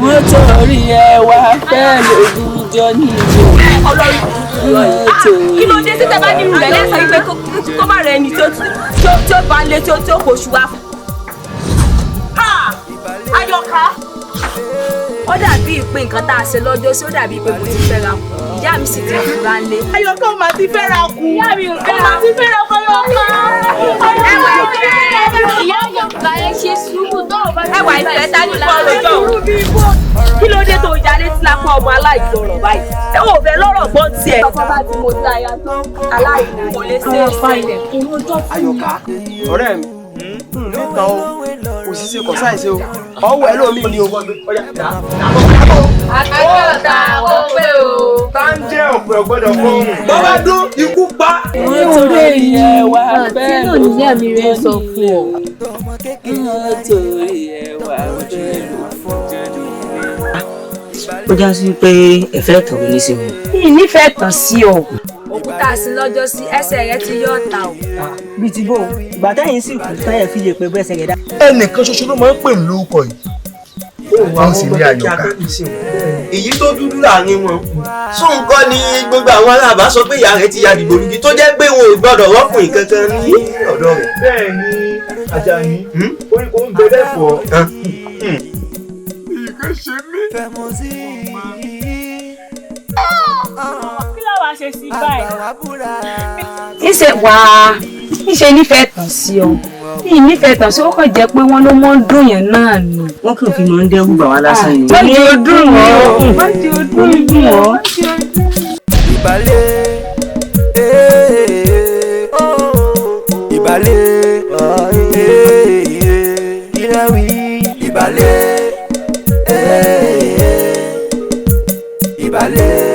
nítorí ẹwà fẹ́ lógún jọ nílò. Ọlọ́run kí ló dé títẹ̀ bá nínú rẹ̀ lẹ́sàn ìgbé kó má rẹ̀ ẹni tí ó bá lé tí ó kò ṣùwà fún. Ayọ̀ká ó dàbí ìpín nǹkan tá a ṣe lọ́jọ́ sí ó dàbí pé mo ti fẹ́ra kù ìyá mi sì ti fura ń lé. Ayọ̀ká ó máa ti fẹ́ra kù. Ìyá mi ò fẹ́ra kù. Ẹwà ìfẹ́ ìyá Ayọ̀ká ẹ ṣe sùúrù náà bá ti ẹwà ìfẹ́ ta ní fọ́ọ̀rọ̀ jọ. Kí ló dé tó jalè tí lápá ọmọ aláìlọ́rọ̀ báyìí? Ẹ wò fẹ́ lọ́rọ̀ gbọ́n tiẹ̀. Ọkọ bá ti mo ta aya tán aláìní kò lè ṣe é sílẹ̀. Ayọ̀ká ọ̀rẹ́ mi nìkan o kò sí ṣe kọ̀ sáìsì o ọwọ́ ẹ lómi ni o ọjà dá. Akínọ̀ta ó pé o. Tá ń jẹ́ ọ̀pẹ ọ̀gbọ́dọ̀ fóun. Bọ́bá dún ikú pa. Nítorí ẹwà fẹ́ lógún jọ nílò. Nítorí ẹwà fẹ́ lógún jọ nílò. Ó já sí pé ẹ̀fẹ́ tàn mí sí mi. Ìnífẹ̀ẹ́ tàn sí ọ. Òkúta sí lọ́jọ́ sí ẹsẹ̀ rẹ ti yọ̀ ọ̀tá o. Bíi ti bò ìgbà táyìn sì kù táyà fi lè pe bó ẹsẹ̀ rẹ̀ dá. Ẹnìkan ṣoṣo ló máa ń pè mí lórúkọ yìí. Wọ́n sì ní Ayọ̀ká. Èyí tó dúdú láàrin wọn. Sún nǹkan ni gbogbo àwọn aláàbá sọ pé ìyá rẹ̀ ti ya dìgbòlugi tó jẹ́ pé wọn ò gbọ́dọ̀ rọ́pìn kankan ní ọ̀dọ̀ rẹ̀. Bẹ́ẹ̀ ni Ajani oríko ń gbẹdẹ fọ́. Ìgbé ṣe mí. Kí ló wàá ṣe sí báyìí? Níṣe nífẹ̀ẹ́ tàn sí ọ. Nífẹ̀ẹ́ tàn sí ó kàn jẹ́ pé wọ́n ló mọ́ ń dùn yẹn náà ni. Wọ́n kàn fi máa ń dẹ́rù bà wá lásán ni. Wọ́n ti dùn wọ́n. Wọ́n ti dùn wọ́n. Ìbàlẹ̀ ìbàlẹ̀ ìrẹ̀wì ìbàlẹ̀ ìbàlẹ̀.